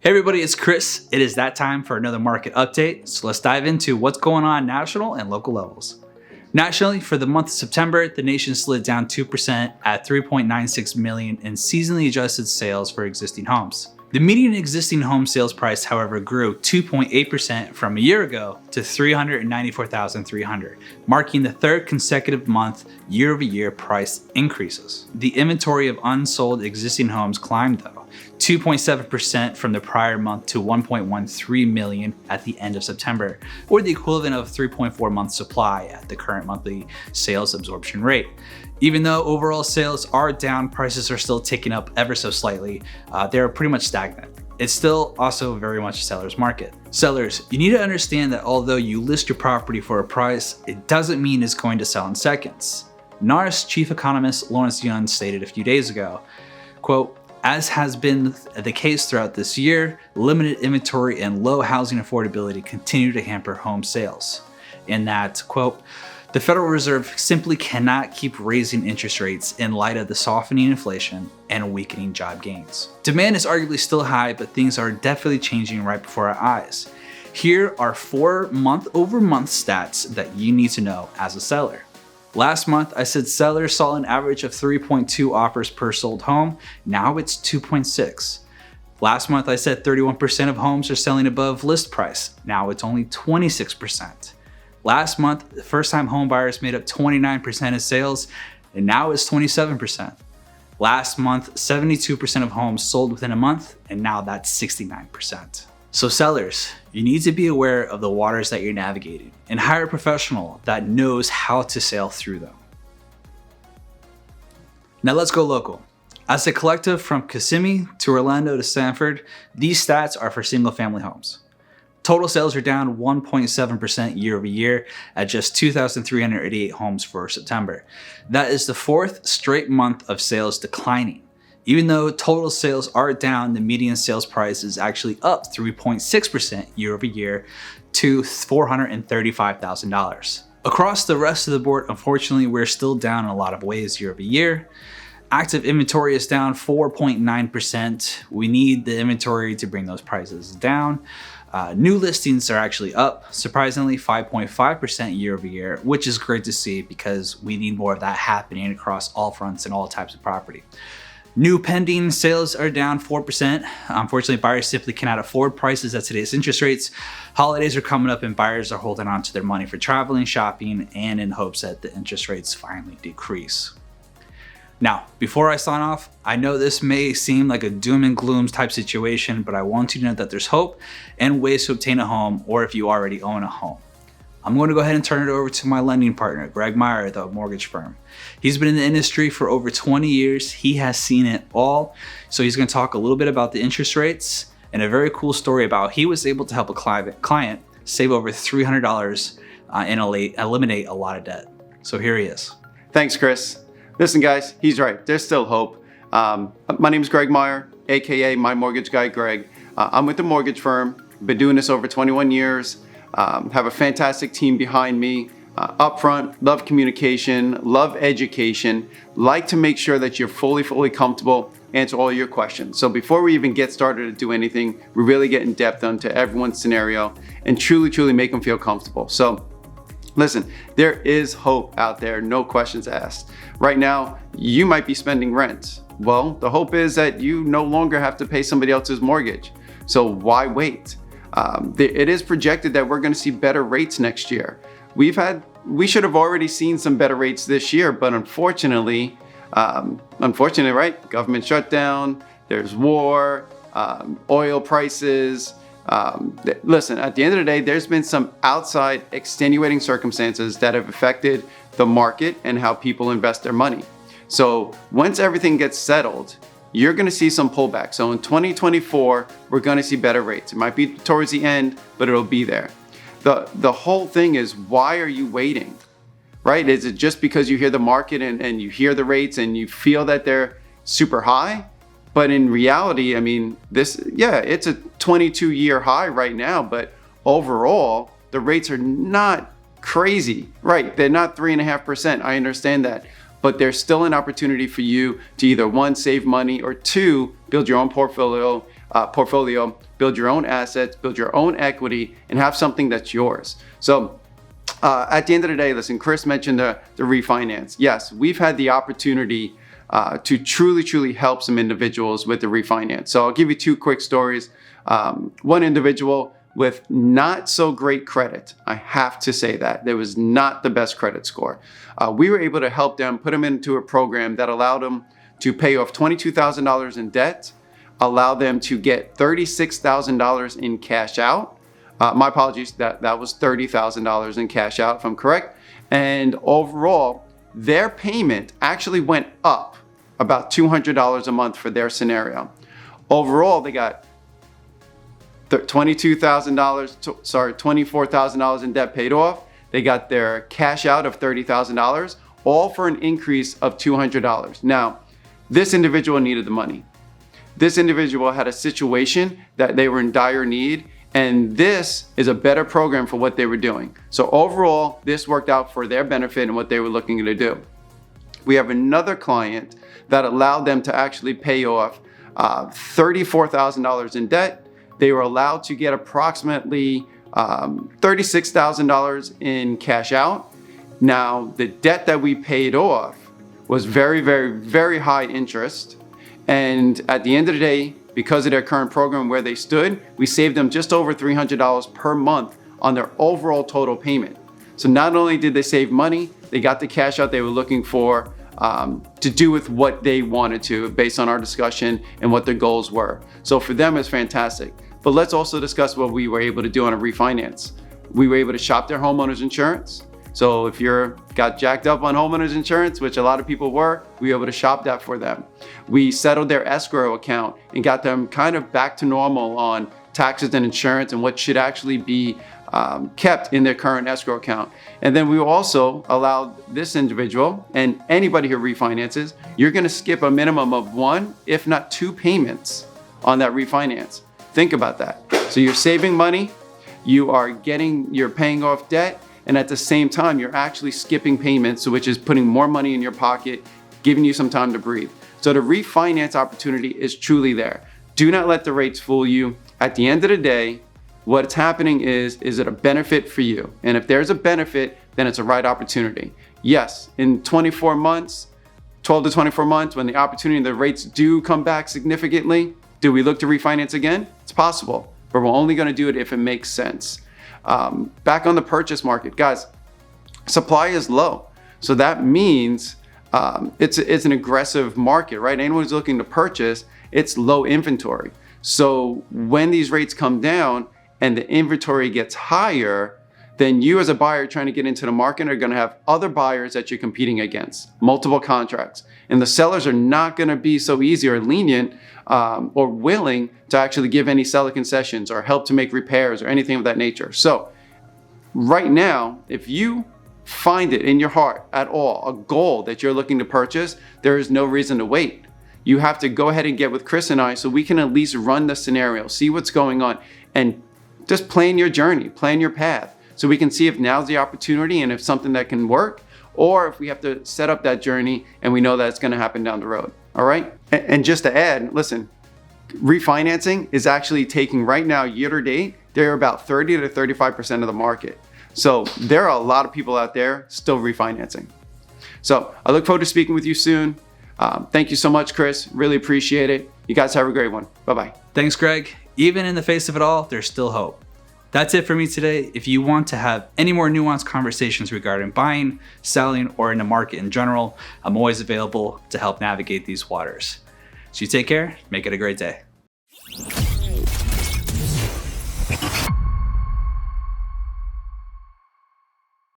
Hey everybody, it's Chris. It is that time for another market update. So let's dive into what's going on national and local levels. Nationally, for the month of September, the nation slid down 2% at 3.96 million in seasonally adjusted sales for existing homes. The median existing home sales price, however, grew 2.8% from a year ago to $394,300, marking the third consecutive month year-over-year price increases. The inventory of unsold existing homes climbed though, 2.7% from the prior month to 1.13 million at the end of September, or the equivalent of 3.4 months supply at the current monthly sales absorption rate. Even though overall sales are down, prices are still ticking up ever so slightly. They're pretty much stagnant. It's still also very much a seller's market. Sellers, you need to understand that although you list your property for a price, it doesn't mean it's going to sell in seconds. NAR's chief economist Lawrence Yun stated a few days ago, quote, "As has been the case throughout this year, limited inventory and low housing affordability continue to hamper home sales." And that, quote, "The Federal Reserve simply cannot keep raising interest rates in light of the softening inflation and weakening job gains." Demand is arguably still high, but things are definitely changing right before our eyes. Here are 4 month-over-month stats that you need to know as a seller. Last month, I said sellers saw an average of 3.2 offers per sold home. Now it's 2.6. Last month, I said 31% of homes are selling above list price. Now it's only 26%. Last month, first-time home buyers made up 29% of sales, and now it's 27%. Last month, 72% of homes sold within a month, and now that's 69%. So sellers, you need to be aware of the waters that you're navigating and hire a professional that knows how to sail through them. Now let's go local. As a collective from Kissimmee to Orlando to Sanford, these stats are for single-family homes. Total sales are down 1.7% year over year at just 2,388 homes for September. That is the fourth straight month of sales declining. Even though total sales are down, the median sales price is actually up 3.6% year over year to $435,000. Across the rest of the board, unfortunately, we're still down in a lot of ways year over year. Active inventory is down 4.9%. We need the inventory to bring those prices down. New listings are actually up, surprisingly 5.5% year over year, which is great to see because we need more of that happening across all fronts and all types of property. New pending sales are down 4%. Unfortunately, buyers simply cannot afford prices at today's interest rates. Holidays are coming up and buyers are holding on to their money for traveling, shopping, and in hopes that the interest rates finally decrease. Now, before I sign off, I know this may seem like a doom and gloom type situation, but I want you to know that there's hope and ways to obtain a home, or if you already own a home. I'm going to go ahead and turn it over to my lending partner, Greg Meyer, the mortgage firm. He's been in the industry for over 20 years. He has seen it all. So he's going to talk a little bit about the interest rates and a very cool story about how he was able to help a client save over $300 and eliminate a lot of debt. So here he is. Thanks, Chris. Listen, guys, he's right. There's still hope. My name is Greg Meyer, AKA My Mortgage Guy Greg. I'm with the mortgage firm. Been doing this over 21 years. Have a fantastic team behind me. Upfront, love communication, love education. Like to make sure that you're fully comfortable, answer all your questions. So before we even get started to do anything, we really get in depth onto everyone's scenario and truly make them feel comfortable. So listen, there is hope out there, no questions asked. Right now, you might be spending rent. Well, the hope is that you no longer have to pay somebody else's mortgage. So why wait? It is projected that we're going to see better rates next year. We should have already seen some better rates this year, but unfortunately, right? Government shutdown, there's war, oil prices. Listen, at the end of the day, there's been some outside extenuating circumstances that have affected the market and how people invest their money. So once everything gets settled, you're going to see some pullback. So in 2024, we're going to see better rates. It might be towards the end, but it'll be there. The whole thing is, why are you waiting, right? Is it just because you hear the market and you hear the rates and you feel that they're super high? But in reality, I mean, it's a 22-year high right now, but overall, the rates are not crazy, right? They're not 3.5%. I understand that. But there's still an opportunity for you to either one, save money, or two, build your own portfolio portfolio, build your own assets, build your own equity, and have something that's yours. So at the end of the day, listen, Chris mentioned the refinance. Yes, we've had the opportunity to truly help some individuals with the refinance. So I'll give you two quick stories. One individual with not so great credit, I have to say that. There was not the best credit score. We were able to help them, put them into a program that allowed them to pay off $22,000 in debt, allow them to get $36,000 in cash out. My apologies, that was $30,000 in cash out, if I'm correct. And overall, their payment actually went up about $200 a month for their scenario. Overall, they got $24,000 in debt paid off. They got their cash out of $30,000, all for an increase of $200. Now, this individual needed the money. This individual had a situation that they were in dire need, and this is a better program for what they were doing. So overall, this worked out for their benefit and what they were looking to do. We have another client that allowed them to actually pay off $34,000 in debt. They were allowed to get approximately $36,000 in cash out. Now, the debt that we paid off was very high interest. And at the end of the day, because of their current program where they stood, we saved them just over $300 per month on their overall total payment. So not only did they save money, they got the cash out they were looking for to do with what they wanted to based on our discussion and what their goals were. So for them, it's fantastic. But let's also discuss what we were able to do on a refinance. We were able to shop their homeowner's insurance. So if you're got jacked up on homeowner's insurance, which a lot of people were, we were able to shop that for them. We settled their escrow account and got them kind of back to normal on taxes and insurance and what should actually be kept in their current escrow account. And then we also allowed this individual and anybody who refinances, you're gonna skip a minimum of 1, if not 2 payments on that refinance. Think about that. So you're saving money, you're paying off debt, and at the same time, you're actually skipping payments, which is putting more money in your pocket, giving you some time to breathe. So the refinance opportunity is truly there. Do not let the rates fool you. At the end of the day, what's happening is it a benefit for you? And if there's a benefit, then it's a right opportunity. Yes, in 24 months, 12 to 24 months, when the opportunity, the rates do come back significantly, do we look to refinance again? It's possible, but we're only gonna do it if it makes sense. Back on the purchase market, guys, supply is low. So that means it's an aggressive market, right? Anyone who's looking to purchase, it's low inventory. So when these rates come down and the inventory gets higher, then you as a buyer trying to get into the market are gonna have other buyers that you're competing against, multiple contracts. And the sellers are not gonna be so easy or lenient or willing to actually give any seller concessions or help to make repairs or anything of that nature. So right now, if you find it in your heart at all, a goal that you're looking to purchase, there is no reason to wait. You have to go ahead and get with Chris and I so we can at least run the scenario, see what's going on, and just plan your journey, plan your path, so we can see if now's the opportunity and if something that can work, or if we have to set up that journey and we know that it's gonna happen down the road, all right? And just to add, listen, refinancing is actually taking right now, year to date, they're about 30 to 35% of the market. So there are a lot of people out there still refinancing. So I look forward to speaking with you soon. Thank you so much, Chris. Really appreciate it. You guys have a great one. Bye-bye. Thanks, Greg. Even in the face of it all, there's still hope. That's it for me today. If you want to have any more nuanced conversations regarding buying, selling, or in the market in general, I'm always available to help navigate these waters. So you take care, make it a great day.